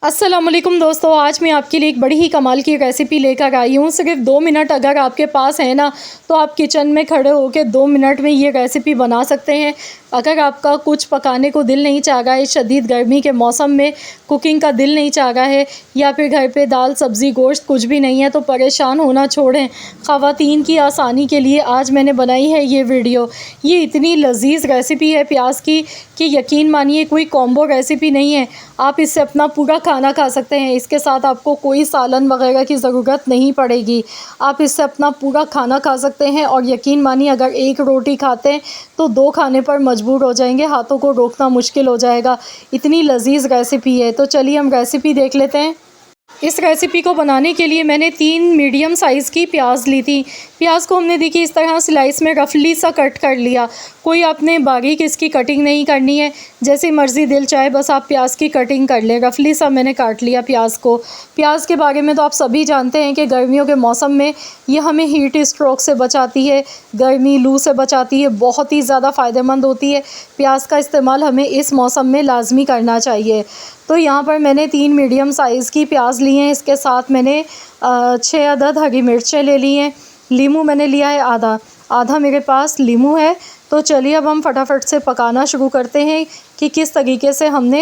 अस्सलामुअलैकुम दोस्तों, आज मैं आपके लिए एक बड़ी ही कमाल की रेसिपी लेकर आई हूँ। सिर्फ 2 मिनट अगर आपके पास है ना, तो आप किचन में खड़े होकर 2 मिनट में ये रेसिपी बना सकते हैं। अगर आपका कुछ पकाने को दिल नहीं चाह रहा है, शदीद गर्मी के मौसम में कुकिंग का दिल नहीं चाह रहा है, या फिर घर पे दाल सब्ज़ी गोश्त कुछ भी नहीं है, तो परेशान होना छोड़ें। ख़वातीन की आसानी के लिए आज मैंने बनाई है ये वीडियो। ये इतनी लजीज़ रेसिपी है प्याज की कि यकीन मानिए कोई कॉम्बो रेसिपी नहीं है। आप इससे अपना पूरा खाना खा सकते हैं। इसके साथ आपको कोई सालन वगैरह की ज़रूरत नहीं पड़ेगी। आप इससे अपना पूरा खाना खा सकते हैं और यकीन मानिए अगर एक रोटी खाते हैं तो 2 खाने पर मजबूर हो जाएंगे, हाथों को रोकना मुश्किल हो जाएगा। इतनी लजीज़ रेसिपी है। तो चलिए हम रेसिपी देख लेते हैं। इस रेसिपी को बनाने के लिए मैंने 3 मीडियम साइज़ की प्याज ली थी। प्याज को हमने देखिए इस तरह स्लाइस में रफली सा कट कर लिया। कोई आपने बारीक इसकी कटिंग नहीं करनी है, जैसी मर्ज़ी दिल चाहे बस आप प्याज की कटिंग कर लें। रफली सा मैंने काट लिया प्याज को। प्याज के बारे में तो आप सभी जानते हैं कि गर्मियों के मौसम में ये हमें हीट स्ट्रोक से बचाती है, गर्मी लू से बचाती है, बहुत ही ज़्यादा फ़ायदेमंद होती है। प्याज का इस्तेमाल हमें इस मौसम में लाजमी करना चाहिए। तो यहाँ पर मैंने 3 मीडियम साइज़ की प्याज ली हैं। इसके साथ मैंने 6 अदद हरी मिर्चें ले ली हैं। लीमू मैंने लिया है आधा मेरे पास लीमू है। तो चलिए अब हम फटाफट से पकाना शुरू करते हैं कि किस तरीके से हमने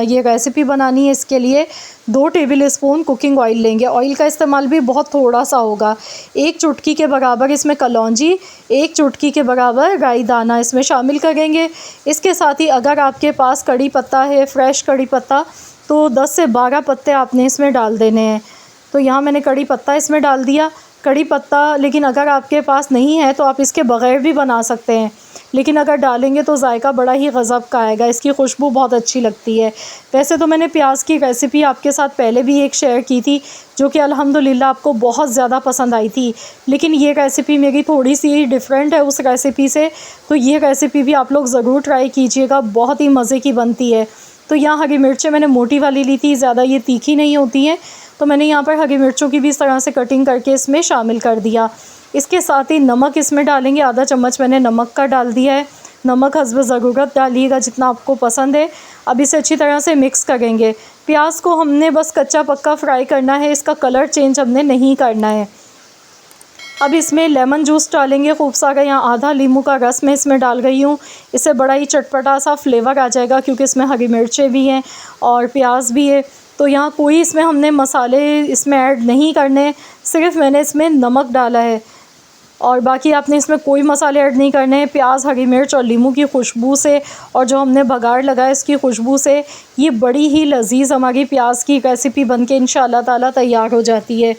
ये रेसिपी बनानी है। इसके लिए 2 टेबल स्पून कुकिंग ऑयल लेंगे। ऑयल का इस्तेमाल भी बहुत थोड़ा सा होगा। 1 चुटकी के बराबर इसमें कलौंजी, 1 चुटकी के बराबर राई दाना इसमें शामिल करेंगे। इसके साथ ही अगर आपके पास कड़ी पत्ता है, फ्रेश कड़ी पत्ता, तो 10 से 12 पत्ते आपने इसमें डाल देने हैं। तो यहाँ मैंने कड़ी पत्ता इसमें डाल दिया। कड़ी पत्ता लेकिन अगर आपके पास नहीं है तो आप इसके बग़ैर भी बना सकते हैं, लेकिन अगर डालेंगे तो जायका बड़ा ही गज़ब का आएगा। इसकी खुशबू बहुत अच्छी लगती है। वैसे तो मैंने प्याज की रेसिपी आपके साथ पहले भी एक शेयर की थी, जो कि अल्हम्दुलिल्लाह आपको बहुत ज़्यादा पसंद आई थी। लेकिन ये रेसिपी मेरी थोड़ी सी डिफरेंट है उस रेसिपी से, तो ये रेसिपी भी आप लोग ज़रूर ट्राई कीजिएगा, बहुत ही मज़े की बनती है। तो यहाँ हरी मिर्चें मैंने मोटी वाली ली थी, ज़्यादा ये तीखी नहीं होती हैं। तो मैंने यहाँ पर हरी मिर्चों की भी इस तरह से कटिंग करके इसमें शामिल कर दिया। इसके साथ ही नमक इसमें डालेंगे। आधा चम्मच मैंने नमक का डाल दिया है। नमक हस्ब ज़रूरत डालिएगा जितना आपको पसंद है। अब इसे अच्छी तरह से मिक्स करेंगे। प्याज को हमने बस कच्चा पक्का फ्राई करना है, इसका कलर चेंज हमने नहीं करना है। अब इसमें लेमन जूस डालेंगे खूब सारा। यहाँ आधा नींबू का रस मैं इसमें डाल रही हूँ। इससे बड़ा ही चटपटा सा फ्लेवर आ जाएगा, क्योंकि इसमें हरी मिर्चें भी हैं और प्याज भी है। तो यहाँ कोई इसमें हमने मसाले इसमें ऐड नहीं करने, सिर्फ मैंने इसमें नमक डाला है और बाकी आपने इसमें कोई मसाले ऐड नहीं करने हैं। प्याज, हरी मिर्च और नींबू की खुशबू से और जो हमने बघार लगाया इसकी खुशबू से ये बड़ी ही लजीज़ हमारी प्याज की रेसिपी बनके इंशाअल्लाह ताला तैयार हो जाती है।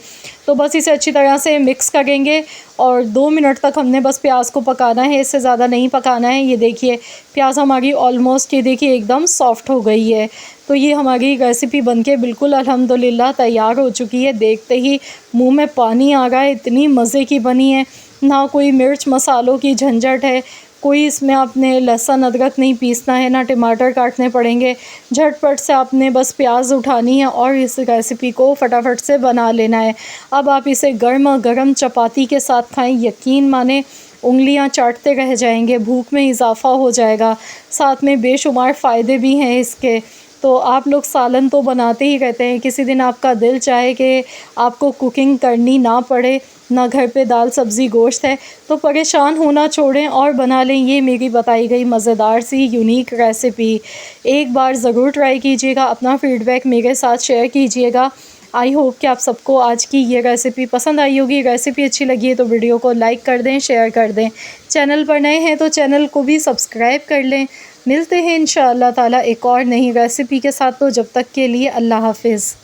तो बस इसे अच्छी तरह से मिक्स करेंगे और 2 मिनट तक हमने बस प्याज को पकाना है, इससे ज़्यादा नहीं पकाना है। ये देखिए प्याज हमारी ऑलमोस्ट ये देखिए एकदम सॉफ्ट हो गई है। तो ये हमारी रेसिपी बनके बिल्कुल अल्हम्दुलिल्लाह तैयार हो चुकी है। देखते ही मुंह में पानी आ रहा है, इतनी मज़े की बनी है। ना कोई मिर्च मसालों की झंझट है, कोई इसमें आपने लहसुन अदरक नहीं पीसना है, ना टमाटर काटने पड़ेंगे। झटपट से आपने बस प्याज उठानी है और इस रेसिपी को फटाफट से बना लेना है। अब आप इसे गर्मा गर्म चपाती के साथ खाएं, यकीन माने उंगलियां चाटते रह जाएंगे, भूख में इजाफ़ा हो जाएगा। साथ में बेशुमार फ़ायदे भी हैं इसके। तो आप लोग सालन तो बनाते ही रहते हैं, किसी दिन आपका दिल चाहे कि आपको कुकिंग करनी ना पड़े, ना घर पे दाल सब्ज़ी गोश्त है, तो परेशान होना छोड़ें और बना लें ये मेरी बताई गई मज़ेदार सी यूनिक रेसिपी। एक बार ज़रूर ट्राई कीजिएगा, अपना फ़ीडबैक मेरे साथ शेयर कीजिएगा। आई होप कि आप सबको आज की ये रेसिपी पसंद आई होगी। रेसिपी अच्छी लगी है तो वीडियो को लाइक कर दें, शेयर कर दें। चैनल पर नए हैं तो चैनल को भी सब्सक्राइब कर लें। मिलते हैं इंशाअल्लाह ताला एक और नई रेसिपी के साथ। तो जब तक के लिए अल्लाह हाफ़िज़।